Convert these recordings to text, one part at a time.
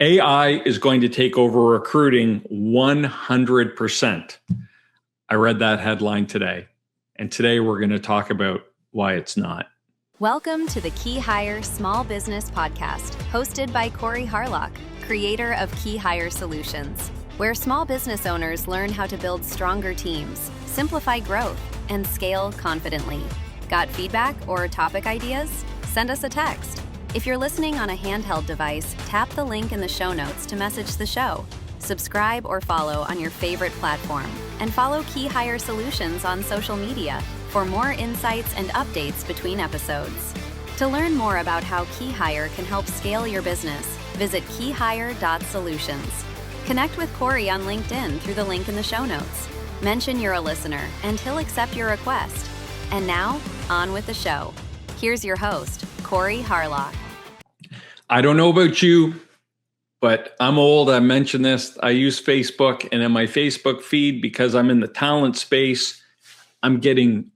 AI is going to take over recruiting 100%. I read that headline today, and today we're going to talk about why it's not. Welcome to the Key Hire Small Business Podcast, hosted by Corey Harlock, creator of Key Hire Solutions, where small business owners learn how to build stronger teams, simplify growth, and scale confidently. Got feedback or topic ideas? Send us a text. If you're listening on a handheld device, tap the link in the show notes to message the show. Subscribe or follow on your favorite platform, and follow Key Hire Solutions on social media for more insights and updates between episodes. To learn more about how Key Hire can help scale your business, visit keyhire.solutions. Connect with Corey on LinkedIn through the link in the show notes. Mention you're a listener, and he'll accept your request. And now, on with the show. Here's your host, Corey Harlock. I don't know about you, but I'm old. I mentioned this. I use Facebook, and in my Facebook feed, because I'm in the talent space, I'm getting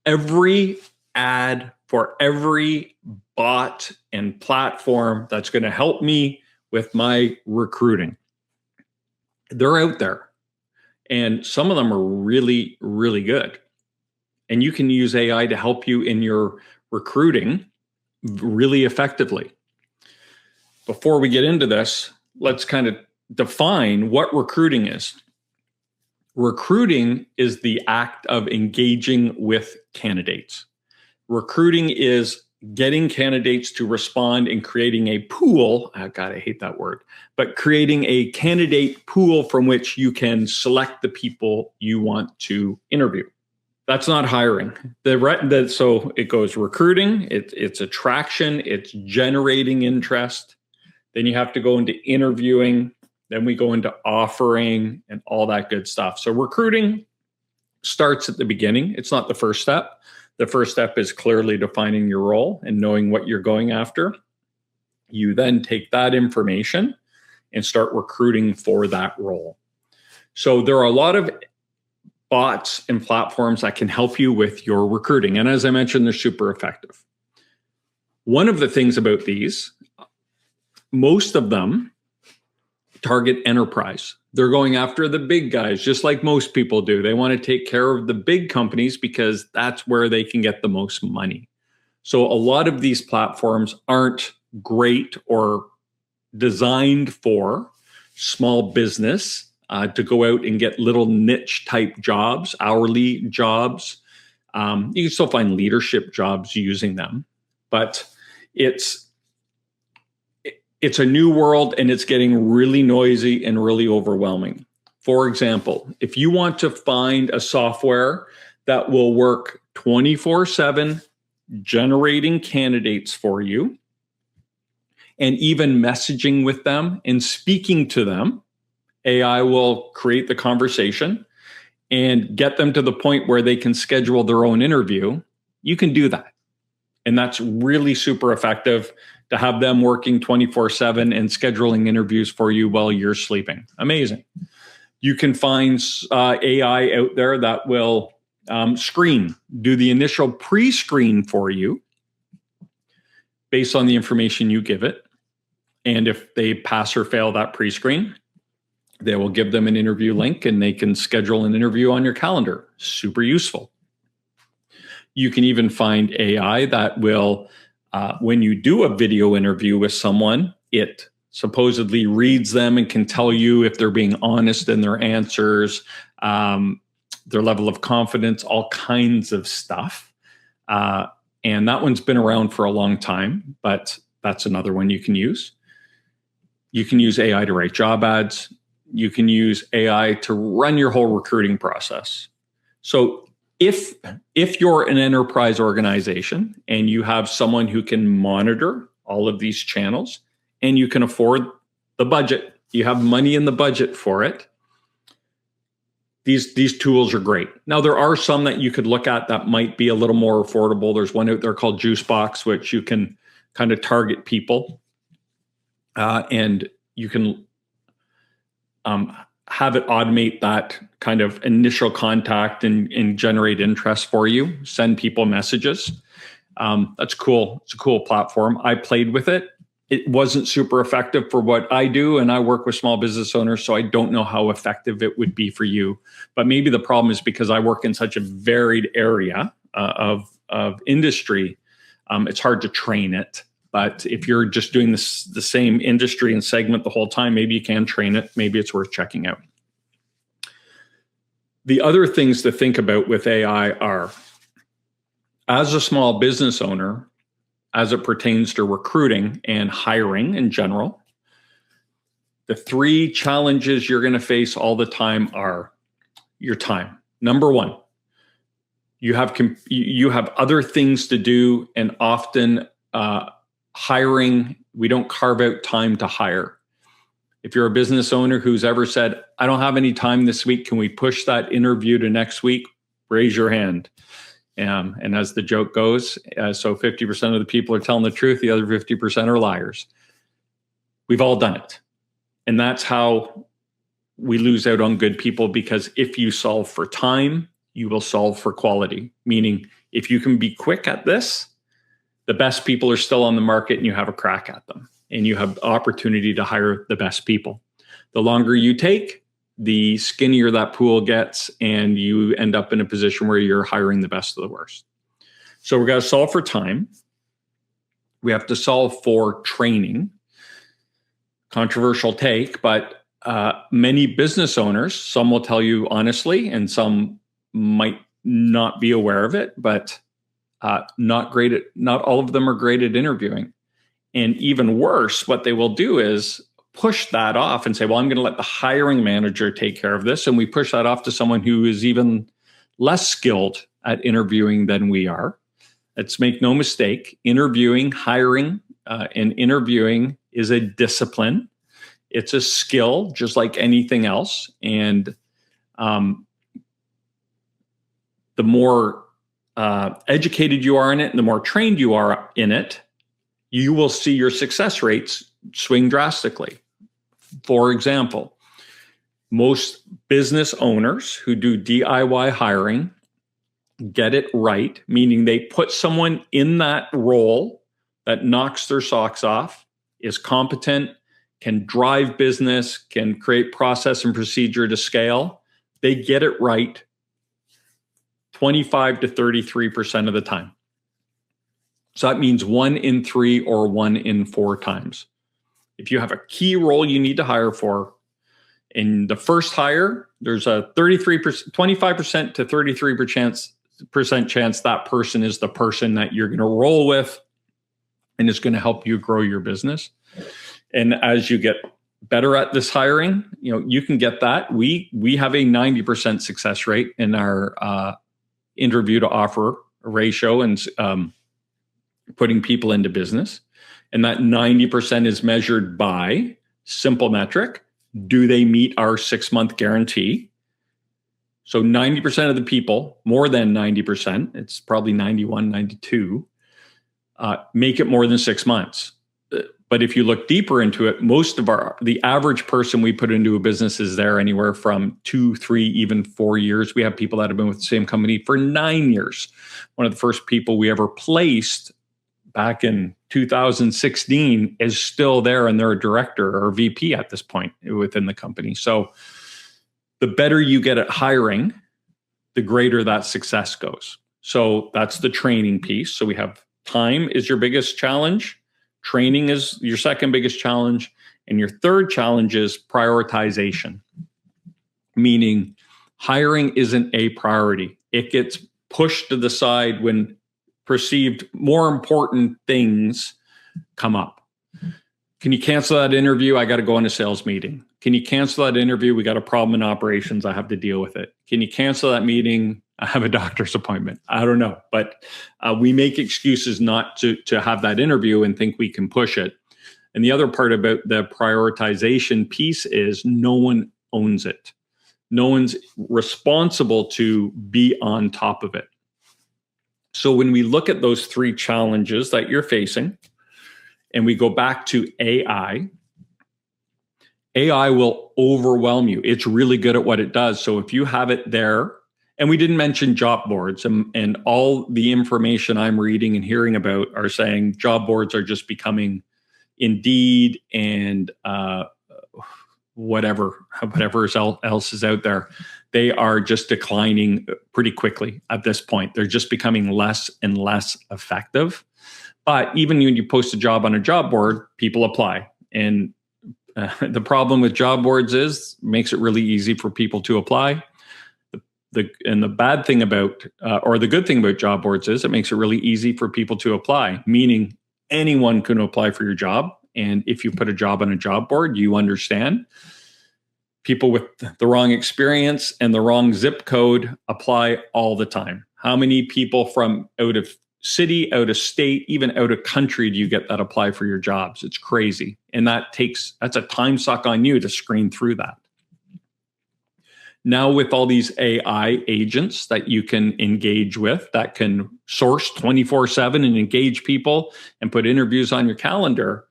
every ad for every bot and platform that's going to help me with my recruiting. They're out there, and some of them are really, really good. And you can use AI to help you in your recruiting really effectively. Before we get into this, let's kind of define what recruiting is. Recruiting is the act of engaging with candidates. Recruiting is getting candidates to respond and creating a pool. Oh God, I hate that word. But creating a candidate pool from which you can select the people you want to interview. That's not hiring. So it goes recruiting, it's attraction, it's generating interest. Then you have to go into interviewing. Then we go into offering and all that good stuff. So recruiting starts at the beginning. It's not the first step. The first step is clearly defining your role and knowing what you're going after. You then take that information and start recruiting for that role. So there are a lot of bots and platforms that can help you with your recruiting. And as I mentioned, they're super effective. One of the things about these, most of them target enterprise. They're going after the big guys, just like most people do. They want to take care of the big companies because that's where they can get the most money. So a lot of these platforms aren't great or designed for small business to go out and get little niche type jobs, hourly jobs. You can still find leadership jobs using them, but it's a new world, and it's getting really noisy and really overwhelming. For example, if you want to find a software that will work 24/7, generating candidates for you, and even messaging with them and speaking to them, AI will create the conversation and get them to the point where they can schedule their own interview. You can do that. And that's really super effective to have them working 24/7 and scheduling interviews for you while you're sleeping. Amazing. You can find AI out there that will do the initial pre-screen for you based on the information you give it. And if they pass or fail that pre-screen, they will give them an interview link and they can schedule an interview on your calendar. Super useful. You can even find AI that will, when you do a video interview with someone, it supposedly reads them and can tell you if they're being honest in their answers, their level of confidence, all kinds of stuff. And that one's been around for a long time, but that's another one you can use. You can use AI to write job ads. You can use AI to run your whole recruiting process. So if you're an enterprise organization and you have someone who can monitor all of these channels and you can afford the budget, you have money in the budget for it, these tools are great. Now, there are some that you could look at that might be a little more affordable. There's one out there called Juicebox, which you can kind of target people and you can have it automate that kind of initial contact and generate interest for you, send people messages. That's cool. It's a cool platform. I played with it. it wasn't super effective for what I do, and I work with small business owners, so I don't know how effective it would be for you. But maybe the problem is because I work in such a varied area of industry, it's hard to train it. But if you're just doing the same industry and segment the whole time, maybe you can train it. Maybe it's worth checking out. The other things to think about with AI are, as a small business owner, as it pertains to recruiting and hiring in general, the three challenges you're going to face all the time are your time. Number one, you have other things to do, and often hiring, we don't carve out time to hire. If you're a business owner who's ever said, I don't have any time this week, can we push that interview to next week? Raise your hand. And as the joke goes, so 50% of the people are telling the truth, the other 50% are liars. We've all done it. And that's how we lose out on good people, because if you solve for time, you will solve for quality. Meaning, if you can be quick at this, the best people are still on the market and you have a crack at them. And you have opportunity to hire the best people. The longer you take, the skinnier that pool gets, and you end up in a position where you're hiring the best of the worst. So we're going to solve for time. We have to solve for training. Controversial take, but many business owners, some will tell you honestly, and some might not be aware of it, but not all of them are great at interviewing. And even worse, what they will do is push that off and say, well, I'm going to let the hiring manager take care of this. And we push that off to someone who is even less skilled at interviewing than we are. Let's make no mistake, hiring and interviewing is a discipline. It's a skill, just like anything else. And the more educated you are in it, and the more trained you are in it, you will see your success rates swing drastically. For example, most business owners who do DIY hiring get it right, meaning they put someone in that role that knocks their socks off, is competent, can drive business, can create process and procedure to scale. They get it right 25 to 33% of the time. So that means 1 in 3 or 1 in 4 times. If you have a key role you need to hire for, in the first hire, there's a 25% to 33% chance that person is the person that you're going to roll with and is going to help you grow your business. And as you get better at this hiring, you can get that. We have a 90% success rate in our interview to offer ratio and putting people into business. And that 90% is measured by simple metric. Do they meet our 6-month guarantee? So 90% of the people, more than 90%, it's probably 91, 92, make it more than 6 months. But if you look deeper into it, the average person we put into a business is there anywhere from 2, 3, even 4 years. We have people that have been with the same company for 9 years. One of the first people we ever placed back in 2016 is still there, and they're a director or a VP at this point within the company. So the better you get at hiring, the greater that success goes. So that's the training piece. So we have time is your biggest challenge. Training is your second biggest challenge. And your third challenge is prioritization, meaning hiring isn't a priority. It gets pushed to the side when perceived more important things come up. Can you cancel that interview? I got to go on a sales meeting. Can you cancel that interview? We got a problem in operations. I have to deal with it. Can you cancel that meeting? I have a doctor's appointment. I don't know. But we make excuses not to have that interview and think we can push it. And the other part about the prioritization piece is no one owns it. No one's responsible to be on top of it. So when we look at those 3 challenges that you're facing, and we go back to AI will overwhelm you. It's really good at what it does. So if you have it there, and we didn't mention job boards, and all the information I'm reading and hearing about are saying job boards are just becoming Indeed and whatever else is out there, they are just declining pretty quickly at this point. They're just becoming less and less effective. But even when you post a job on a job board, people apply. And the problem with job boards is makes it really easy for people to apply. The bad thing about, or the good thing about job boards is it makes it really easy for people to apply, meaning anyone can apply for your job. And if you put a job on a job board, you understand people with the wrong experience and the wrong zip code apply all the time. How many people from out of city, out of state, even out of country do you get that apply for your jobs? It's crazy. And that's a time suck on you to screen through that. Now with all these AI agents that you can engage with that can source 24/7 and engage people and put interviews on your calendar,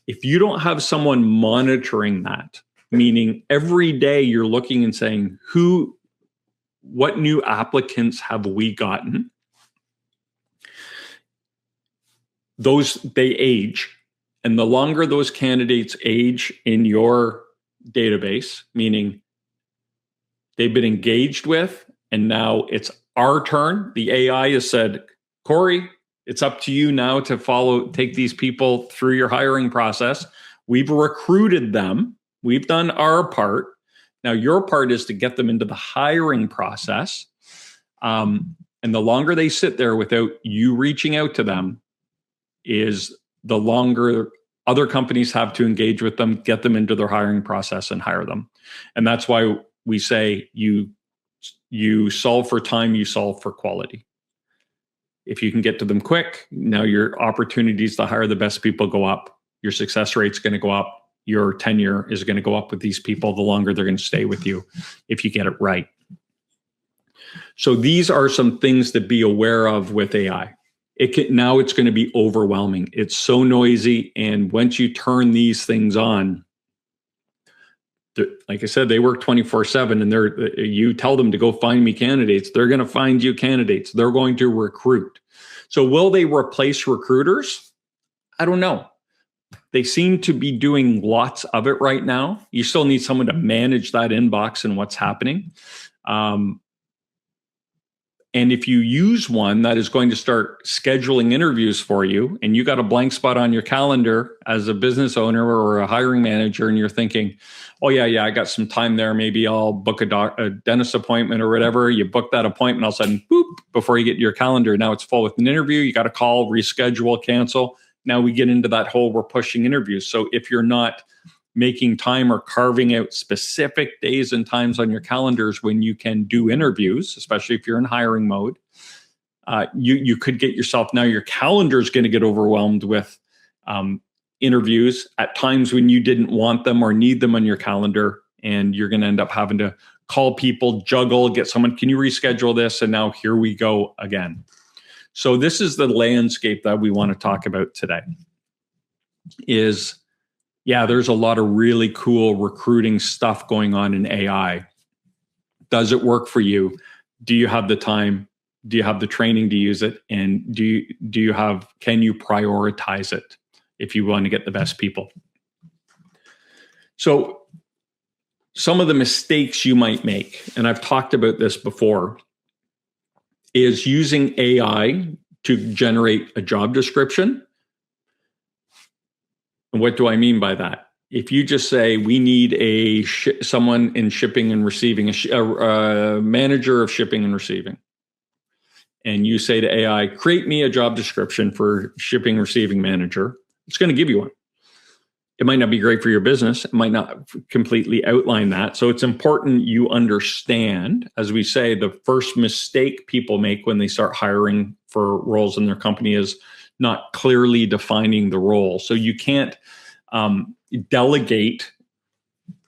if you don't have someone monitoring that, meaning every day you're looking and saying, what new applicants have we gotten? They age. And the longer those candidates age in your database, meaning they've been engaged with, and now it's our turn. The AI has said, Corey, it's up to you now to take these people through your hiring process. We've recruited them. We've done our part. Now your part is to get them into the hiring process. And the longer they sit there without you reaching out to them is the longer other companies have to engage with them, get them into their hiring process and hire them. And that's why we say you solve for time, you solve for quality. If you can get to them quick, now your opportunities to hire the best people go up. Your success rate's going to go up. Your tenure is going to go up with these people the longer they're going to stay with you if you get it right. So these are some things to be aware of with AI. Now it's going to be overwhelming. It's so noisy. And once you turn these things on, like I said, they work 24/7 and you tell them to go find me candidates. They're going to find you candidates. They're going to recruit. So will they replace recruiters? I don't know. They seem to be doing lots of it right now. You still need someone to manage that inbox and what's happening. And if you use one that is going to start scheduling interviews for you, and you got a blank spot on your calendar as a business owner or a hiring manager, and you're thinking, oh, yeah, I got some time there. Maybe I'll book a dentist appointment or whatever. You book that appointment, all of a sudden, boop, before you get to your calendar, now it's full with an interview. You got to call, reschedule, cancel. Now we get into that whole we're pushing interviews. So if you're not making time or carving out specific days and times on your calendars when you can do interviews, especially if you're in hiring mode, you could get yourself, now your calendar is going to get overwhelmed with interviews at times when you didn't want them or need them on your calendar. And you're going to end up having to call people, juggle, get someone, can you reschedule this? And now here we go again. So this is the landscape that we want to talk about today is, yeah, there's a lot of really cool recruiting stuff going on in AI. Does it work for you? Do you have the time? Do you have the training to use it? And can you prioritize it if you want to get the best people? So some of the mistakes you might make, and I've talked about this before, is using AI to generate a job description. And what do I mean by that? If you just say, we need someone in shipping and receiving, a manager of shipping and receiving, and you say to AI, create me a job description for shipping receiving manager, it's going to give you one. It might not be great for your business. It might not completely outline that. So it's important you understand, as we say, the first mistake people make when they start hiring for roles in their company is not clearly defining the role. So you can't delegate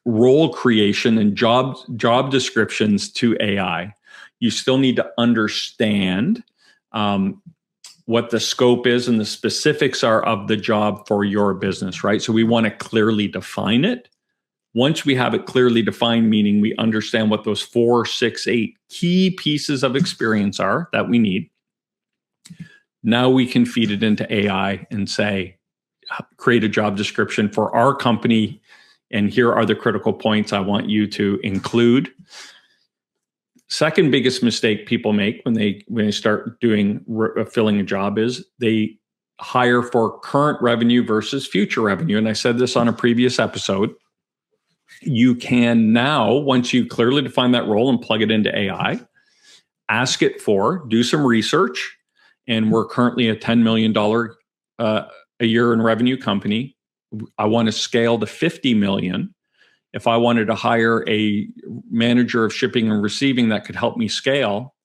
role creation and job descriptions to AI. You still need to understand what the scope is and the specifics are of the job for your business, right? So we want to clearly define it. Once we have it clearly defined, meaning we understand what those 4, 6, 8 key pieces of experience are that we need, now we can feed it into AI and say, create a job description for our company, and here are the critical points I want you to include. Second biggest mistake people make when they start filling a job is they hire for current revenue versus future revenue. And I said this on a previous episode. You can now, once you clearly define that role and plug it into AI, ask it do some research. And we're currently a $10 million a year in revenue company. I want to scale to 50 million. If I wanted to hire a manager of shipping and receiving that could help me scale,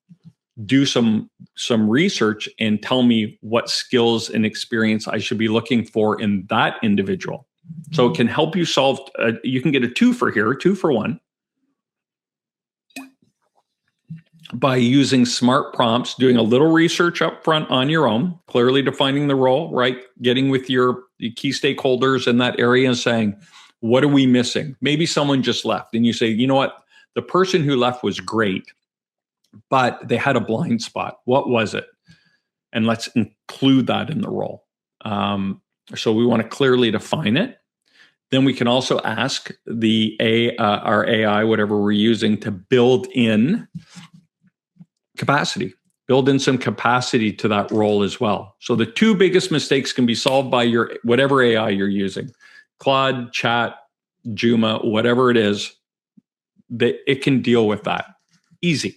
do some research and tell me what skills and experience I should be looking for in that individual. So it can help you solve, you can get a 2 for 1, by using smart prompts, doing a little research up front on your own, clearly defining the role, right? Getting with your key stakeholders in that area and saying, what are we missing? Maybe someone just left and you say, you know what? The person who left was great, but they had a blind spot. What was it? And let's include that in the role. So we want to clearly define it. Then we can also ask our AI, whatever we're using, to build in capacity, build in some capacity to that role as well. So the 2 biggest mistakes can be solved by your whatever AI you're using, Claude, Chat, Joomla, whatever it is, that it can deal with that. Easy.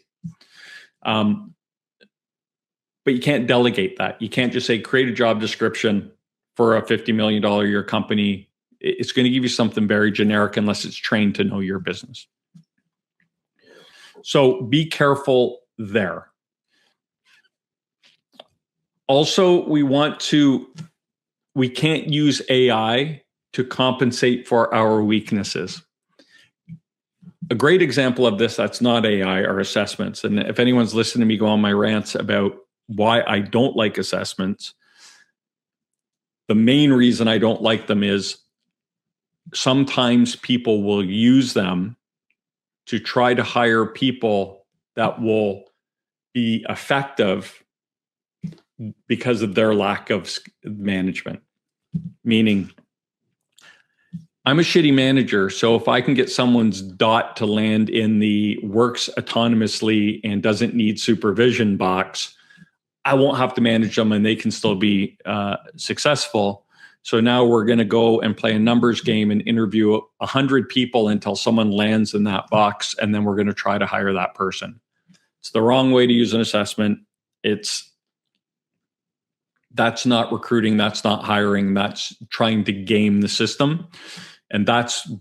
But you can't delegate that. You can't just say, create a job description for a $50 million a year company. It's going to give you something very generic unless it's trained to know your business. So be careful there. Also, we can't use AI to compensate for our weaknesses. A great example of this that's not AI are assessments. And if anyone's listening to me go on my rants about why I don't like assessments, the main reason I don't like them is sometimes people will use them to try to hire people that will be effective because of their lack of management. Meaning, I'm a shitty manager, so if I can get someone's dot to land in the works autonomously and doesn't need supervision box, I won't have to manage them and they can still be successful. So now we're going to go and play a numbers game and interview 100 people until someone lands in that box, and then we're going to try to hire that person. It's the wrong way to use an assessment. That's not recruiting, that's not hiring, that's trying to game the system. And that's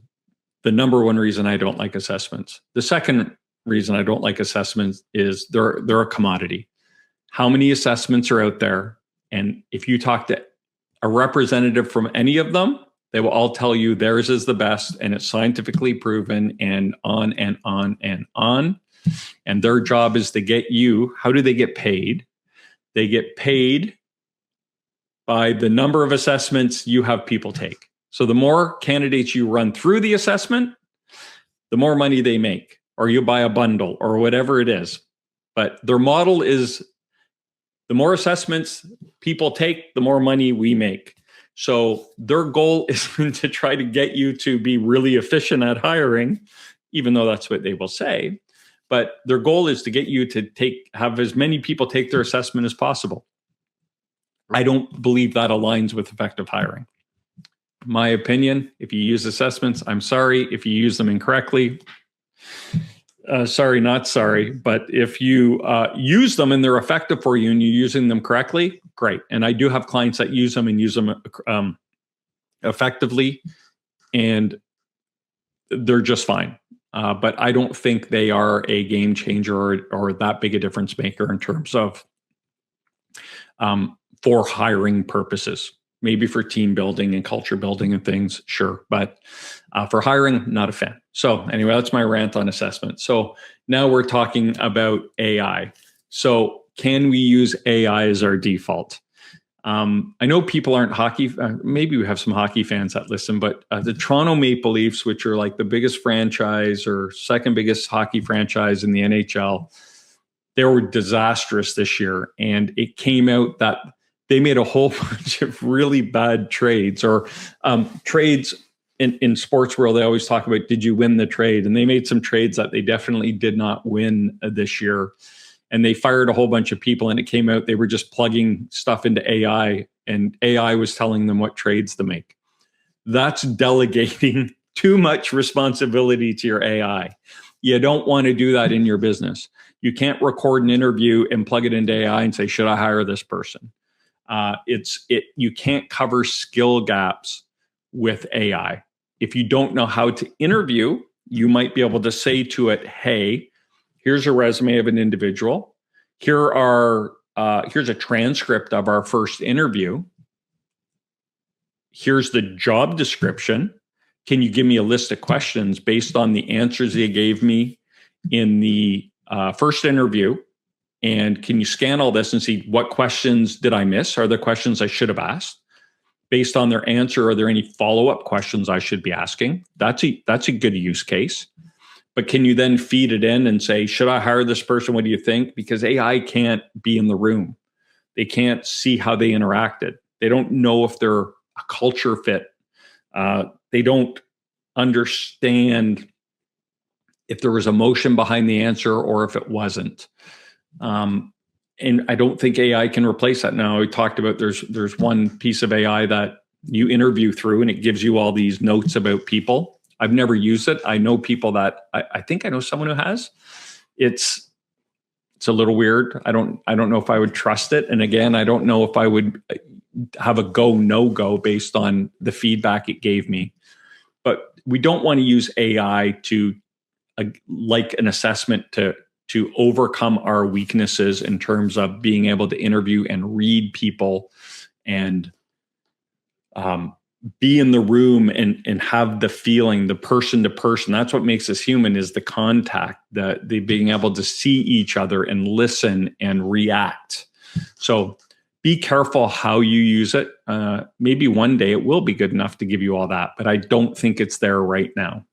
the number one reason I don't like assessments. The second reason I don't like assessments is they're a commodity. How many assessments are out there? And if you talk to a representative from any of them, they will all tell you theirs is the best and it's scientifically proven, and on and on and on. And their job is to get you. How do they get paid? They get paid by the number of assessments you have people take. So the more candidates you run through the assessment, the more money they make, or you buy a bundle or whatever it is. But their model is the more assessments people take, the more money we make. So their goal is to try to get you to be really efficient at hiring, even though that's what they will say. But their goal is to get you to have as many people take their assessment as possible. I don't believe that aligns with effective hiring. My opinion, if you use assessments, I'm sorry. If you use them incorrectly, sorry, not sorry. But if you use them and they're effective for you and you're using them correctly, great. And I do have clients that use them and use them effectively, and they're just fine. But I don't think they are a game changer or that big a difference maker in terms of for hiring purposes. Maybe for team building and culture building and things, sure. But for hiring, not a fan. So anyway, that's my rant on assessment. So now we're talking about AI. So can we use AI as our default? I know people aren't hockey. Maybe we have some hockey fans that listen, but the Toronto Maple Leafs, which are like the biggest franchise or second biggest hockey franchise in the NHL, they were disastrous this year. And it came out that they made a whole bunch of really bad trades, or trades in sports world. They always talk about, did you win the trade? And they made some trades that they definitely did not win this year. And they fired a whole bunch of people, and it came out they were just plugging stuff into AI, and AI was telling them what trades to make. That's delegating too much responsibility to your AI. You don't want to do that in your business. You can't record an interview and plug it into AI and say, should I hire this person? You can't cover skill gaps with AI. If you don't know how to interview, you might be able to say to it, hey, here's a resume of an individual. Here's a transcript of our first interview. Here's the job description. Can you give me a list of questions based on the answers they gave me in the first interview? And can you scan all this and see what questions did I miss? Are there questions I should have asked? Based on their answer, are there any follow-up questions I should be asking? That's a good use case. But can you then feed it in and say, should I hire this person? What do you think? Because AI can't be in the room. They can't see how they interacted. They don't know if they're a culture fit. They don't understand if there was emotion behind the answer or if it wasn't. And I don't think AI can replace that. Now, we talked about there's one piece of AI that you interview through, and it gives you all these notes about people. I've never used it. I know people that I think I know someone who has. It's a little weird. I don't know if I would trust it. And again, I don't know if I would have a go, no go based on the feedback it gave me. But we don't want to use AI to like an assessment to overcome our weaknesses in terms of being able to interview and read people and be in the room and have the feeling, the person to person. That's what makes us human, is the contact, the being able to see each other and listen and react. So be careful how you use it. Maybe one day it will be good enough to give you all that, but I don't think it's there right now.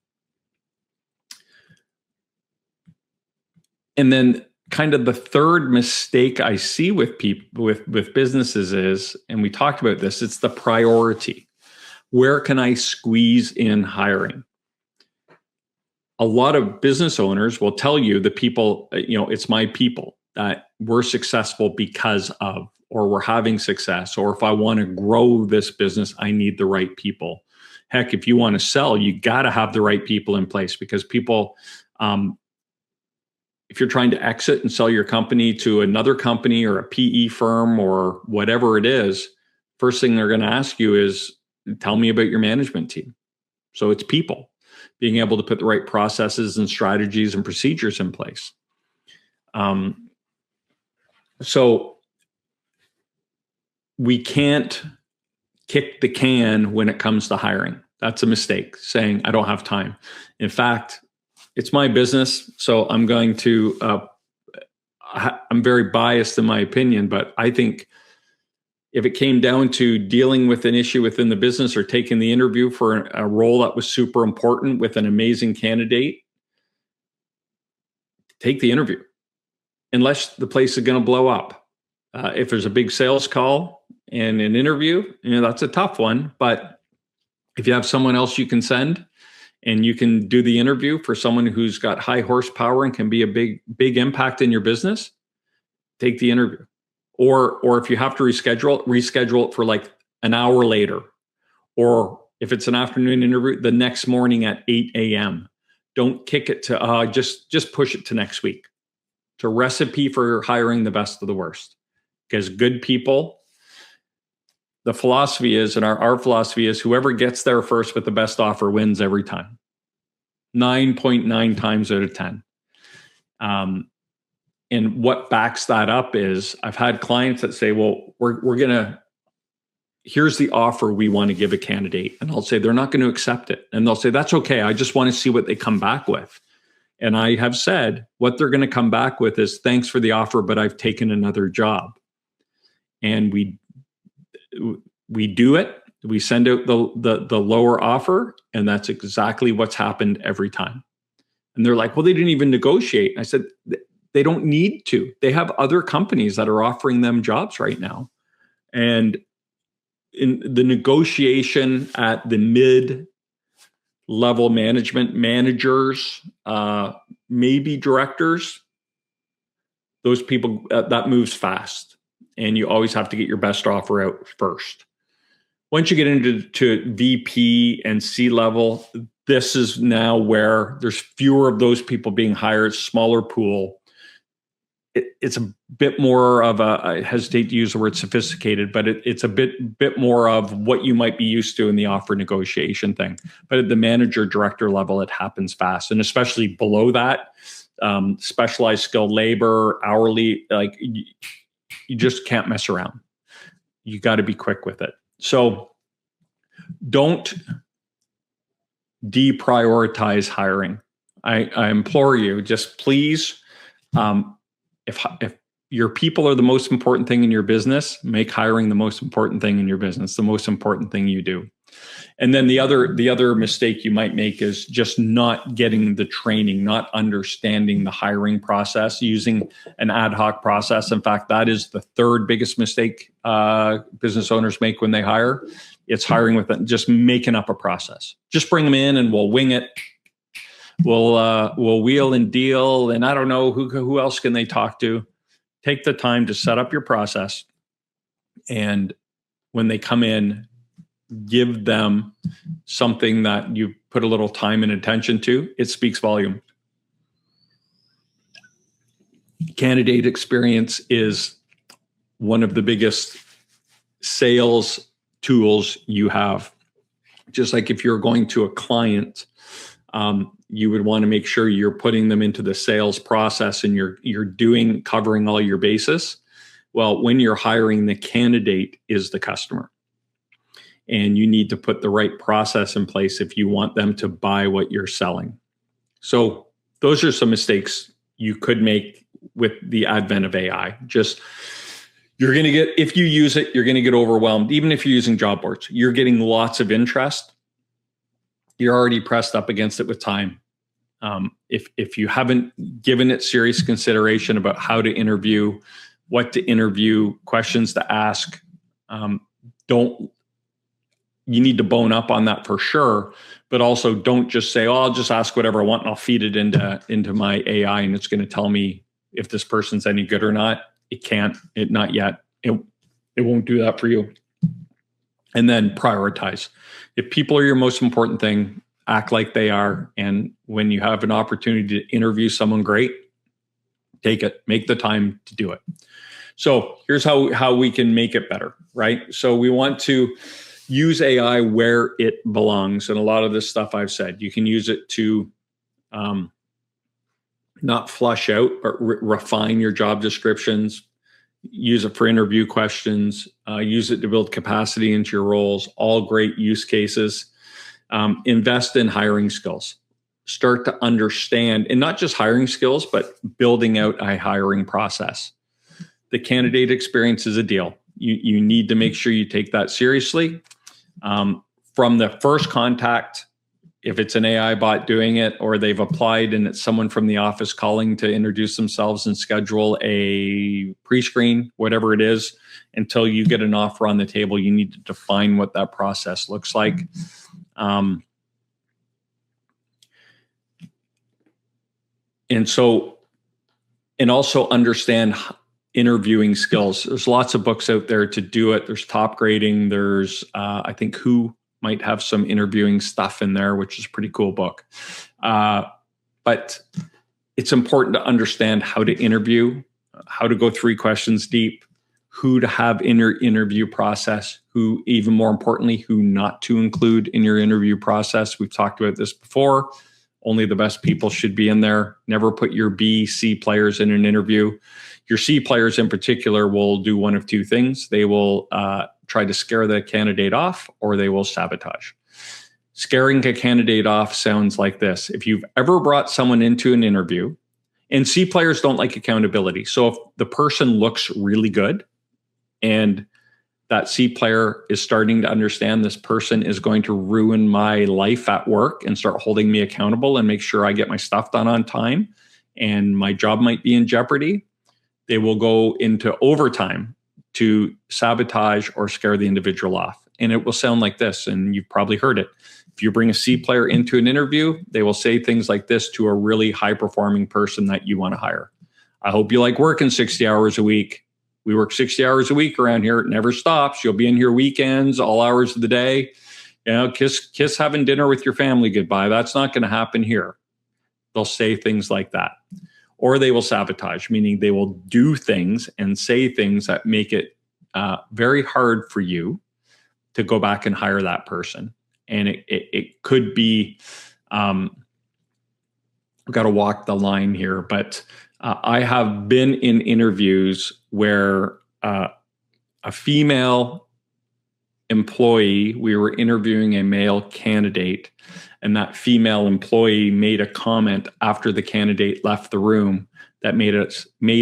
And then kind of the third mistake I see with people, with businesses is, and we talked about this, it's the priority. Where can I squeeze in hiring? A lot of business owners will tell you the people, it's my people that we're successful because of, or we're having success, or if I want to grow this business, I need the right people. Heck, if you want to sell, you got to have the right people in place, because people, if you're trying to exit and sell your company to another company or a PE firm or whatever it is, first thing they're going to ask you is, tell me about your management team. So it's people, being able to put the right processes and strategies and procedures in place. So we can't kick the can when it comes to hiring. That's a mistake, saying I don't have time. In fact, it's my business, so I'm going to, I'm very biased in my opinion, but I think if it came down to dealing with an issue within the business or taking the interview for a role that was super important with an amazing candidate, take the interview, unless the place is going to blow up. If there's a big sales call and an interview, that's a tough one. But if you have someone else you can send, and you can do the interview for someone who's got high horsepower and can be a big impact in your business, take the interview. Or if you have to reschedule it for like an hour later. Or if it's an afternoon interview, the next morning at 8 a.m. Don't kick it to, just push it to next week. It's a recipe for hiring the best of the worst. Because good people, the philosophy is, and our philosophy is, whoever gets there first with the best offer wins every time. 9.9 times out of 10. And what backs that up is, I've had clients that say, well, here's the offer we want to give a candidate. And I'll say, they're not going to accept it. And they'll say, that's okay. I just want to see what they come back with. And I have said, what they're going to come back with is, thanks for the offer, but I've taken another job. And we do it. We send out the lower offer, and that's exactly what's happened every time. And they're like, well, they didn't even negotiate. I said, they don't need to. They have other companies that are offering them jobs right now. And in the negotiation at the mid-level management, managers, maybe directors, those people, that moves fast. And you always have to get your best offer out first. Once you get into VP and C-level, this is now where there's fewer of those people being hired, smaller pool. It's a bit more of I hesitate to use the word sophisticated, but it's a bit more of what you might be used to in the offer negotiation thing. But at the manager director level, it happens fast. And especially below that, specialized skilled labor, hourly, like you just can't mess around. You got to be quick with it. So don't deprioritize hiring. I implore you, just please, if your people are the most important thing in your business, make hiring the most important thing in your business, the most important thing you do. And then the other mistake you might make is just not getting the training, not understanding the hiring process, using an ad hoc process. In fact, that is the third biggest mistake business owners make when they hire. It's hiring with just making up a process. Just bring them in and we'll wing it. We'll wheel and deal. And I don't know who else can they talk to. Take the time to set up your process. And when they come in, give them something that you put a little time and attention to. It speaks volume. Candidate experience is one of the biggest sales tools you have. Just like if you're going to a client, you would want to make sure you're putting them into the sales process and you're covering all your bases. Well, when you're hiring, the candidate is the customer. And you need to put the right process in place if you want them to buy what you're selling. So those are some mistakes you could make with the advent of AI. If you use it, you're going to get overwhelmed. Even if you're using job boards, you're getting lots of interest. You're already pressed up against it with time. If you haven't given it serious consideration about how to interview, what to interview, questions to ask, you need to bone up on that for sure, but also don't just say, I'll just ask whatever I want and I'll feed it into my AI and it's going to tell me if this person's any good or not. It can't, not yet. It won't do that for you. And then prioritize. If people are your most important thing, act like they are. And when you have an opportunity to interview someone great, take it, make the time to do it. So here's how we can make it better, right? So we want to use AI where it belongs. And a lot of this stuff I've said, you can use it to not flush out, but refine your job descriptions, use it for interview questions, use it to build capacity into your roles, all great use cases. Invest in hiring skills. Start to understand, and not just hiring skills, but building out a hiring process. The candidate experience is a deal. You need to make sure you take that seriously. From the first contact, if it's an AI bot doing it, or they've applied and it's someone from the office calling to introduce themselves and schedule a pre-screen, whatever it is, until you get an offer on the table, you need to define what that process looks like. And also understand interviewing skills. There's lots of books out there to do it. There's Top Grading. There's, I think, Who might have some interviewing stuff in there, which is a pretty cool book. But it's important to understand how to interview, how to go 3 questions deep, who to have in your interview process, who, even more importantly, who not to include in your interview process. We've talked about this before. Only the best people should be in there. Never put your B, C players in an interview. Your C players in particular will do one of 2 things. They will try to scare the candidate off, or they will sabotage. Scaring a candidate off sounds like this. If you've ever brought someone into an interview, and C players don't like accountability. So if the person looks really good and that C player is starting to understand this person is going to ruin my life at work and start holding me accountable and make sure I get my stuff done on time and my job might be in jeopardy, they will go into overtime to sabotage or scare the individual off. And it will sound like this, and you've probably heard it. If you bring a C player into an interview, they will say things like this to a really high-performing person that you want to hire. I hope you like working 60 hours a week. We work 60 hours a week around here. It never stops. You'll be in here weekends, all hours of the day. Kiss having dinner with your family goodbye. That's not going to happen here. They'll say things like that. Or they will sabotage, meaning they will do things and say things that make it very hard for you to go back and hire that person. And it could be, I've got to walk the line here, but I have been in interviews where a female employee, we were interviewing a male candidate, and that female employee made a comment after the candidate left the room that made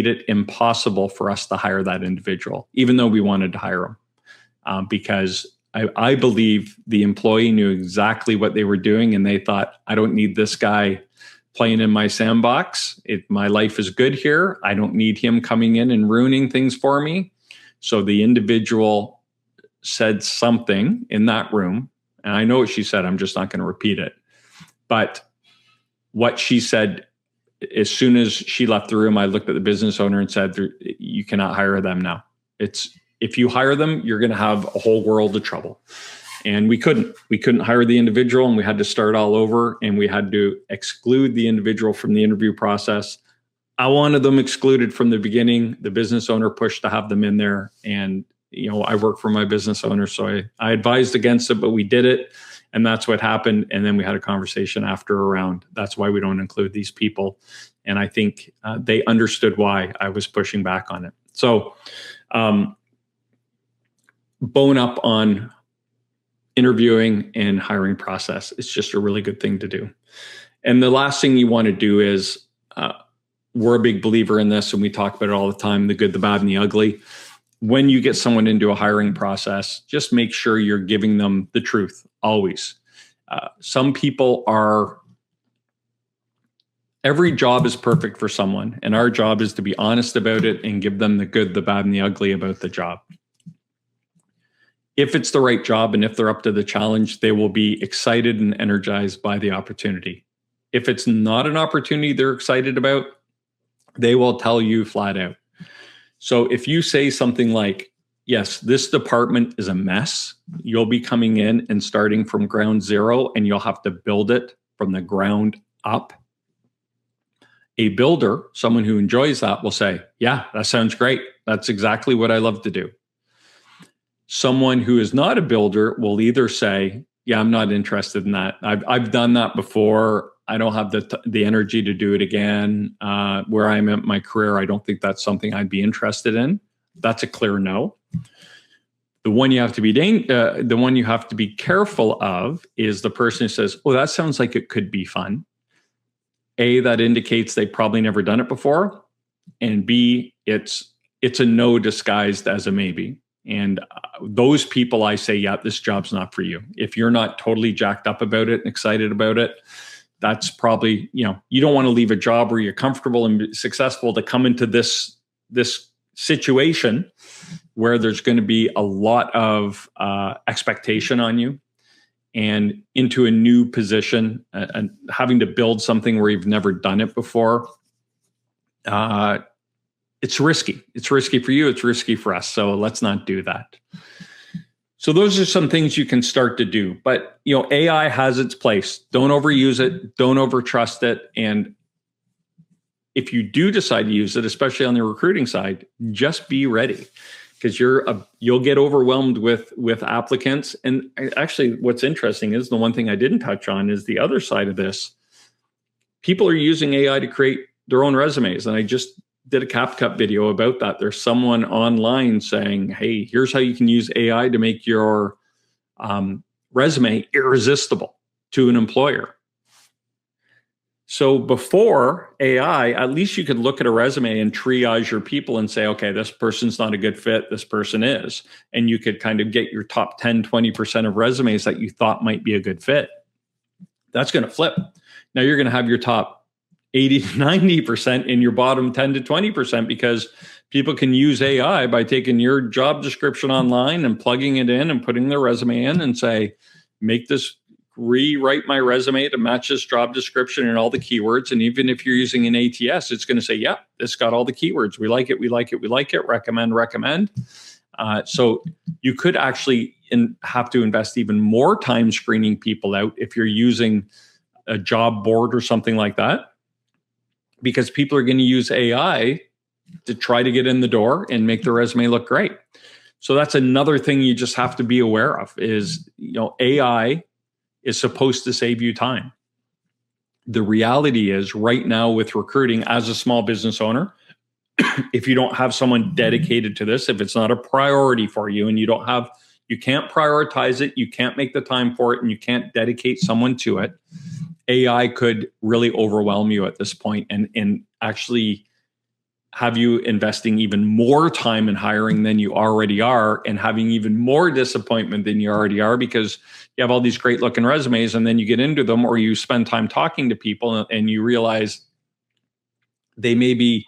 it impossible for us to hire that individual, even though we wanted to hire him, because I believe the employee knew exactly what they were doing, and they thought, I don't need this guy playing in my sandbox. My life is good here. I don't need him coming in and ruining things for me. So the individual said something in that room, and I know what she said. I'm just not going to repeat it. But what she said, as soon as she left the room, I looked at the business owner and said, you cannot hire them now. If you hire them, you're going to have a whole world of trouble. And we couldn't hire the individual, and we had to start all over, and we had to exclude the individual from the interview process. I wanted them excluded from the beginning. The business owner pushed to have them in there. And, I work for my business owner, so I advised against it, but we did it. And that's what happened. And then we had a conversation after around, that's why we don't include these people. And I think they understood why I was pushing back on it. So bone up on interviewing and hiring process. It's just a really good thing to do. And the last thing you want to do is, we're a big believer in this, and we talk about it all the time, the good, the bad, and the ugly. When you get someone into a hiring process, just make sure you're giving them the truth, always. Some people every job is perfect for someone, and our job is to be honest about it and give them the good, the bad, and the ugly about the job. If it's the right job and if they're up to the challenge, they will be excited and energized by the opportunity. If it's not an opportunity they're excited about, they will tell you flat out. So if you say something like, yes, this department is a mess, you'll be coming in and starting from ground zero, and you'll have to build it from the ground up. A builder, someone who enjoys that, will say, yeah, that sounds great. That's exactly what I love to do. Someone who is not a builder will either say, yeah, I'm not interested in that. I've done that before. I don't have the energy to do it again. Where I'm at my career, I don't think that's something I'd be interested in. That's a clear no. The one you have to be careful of is the person who says, "Oh, that sounds like it could be fun." A, that indicates they've probably never done it before, and B, it's a no disguised as a maybe. And those people, I say, yeah, this job's not for you. If you're not totally jacked up about it and excited about it, that's probably, you don't want to leave a job where you're comfortable and successful to come into this situation where there's going to be a lot of expectation on you, and into a new position and having to build something where you've never done it before. It's risky. It's risky for you. It's risky for us. So let's not do that. So those are some things you can start to do. But, AI has its place. Don't overuse it. Don't overtrust it. And if you do decide to use it, especially on the recruiting side, just be ready, because you'll get overwhelmed with applicants. And actually, what's interesting is the one thing I didn't touch on is the other side of this. People are using AI to create their own resumes. And I just did a CapCut video about that. There's someone online saying, hey, here's how you can use AI to make your resume irresistible to an employer. So before AI, at least you could look at a resume and triage your people and say, okay, this person's not a good fit, this person is. And you could kind of get your top 10, 20% of resumes that you thought might be a good fit. That's going to flip. Now you're going to have your top 80 to 90% in your bottom 10 to 20%, because People can use AI by taking your job description online and plugging it in and putting their resume in and say, rewrite my resume to match this job description and all the keywords. And even if you're using an ATS, it's going to say, yeah, this got all the keywords. We like it. We like it. We like it. Recommend. So you could actually have to invest even more time screening people out if you're using a job board or something like that, because people are going to use AI to try to get in the door and make the resume look great. So that's another thing you just have to be aware of is, AI is supposed to save you time. The reality is right now with recruiting as a small business owner, if you don't have someone dedicated to this, if it's not a priority for you and you can't prioritize it, you can't make the time for it, and you can't dedicate someone to it, AI could really overwhelm you at this point and actually have you investing even more time in hiring than you already are, and having even more disappointment than you already are, because you have all these great looking resumes and then you get into them, or you spend time talking to people and you realize they maybe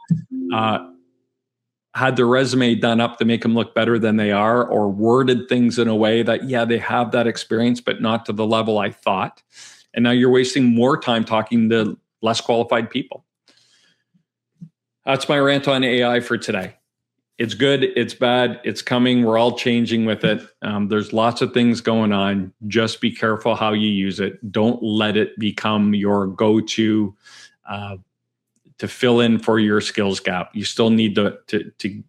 had their resume done up to make them look better than they are, or worded things in a way that, yeah, they have that experience, but not to the level I thought. And now you're wasting more time talking to less qualified people. That's my rant on AI for today. It's good, it's bad, it's coming. We're all changing with it. There's lots of things going on. Just be careful how you use it. Don't let it become your go-to to fill in for your skills gap. You still need to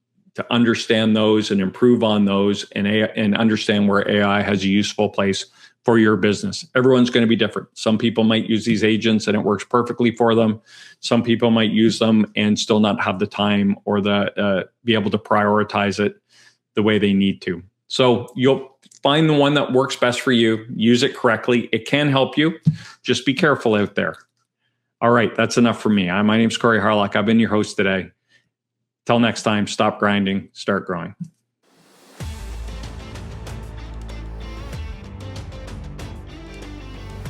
understand those and improve on those, and understand where AI has a useful place for your business. Everyone's going to be different. Some people might use these agents and it works perfectly for them. Some people might use them and still not have the time or be able to prioritize it the way they need to. So you'll find the one that works best for you. Use it correctly. It can help you. Just be careful out there. All right, that's enough for me. My name's Corey Harlock. I've been your host today. Till next time, stop grinding, start growing.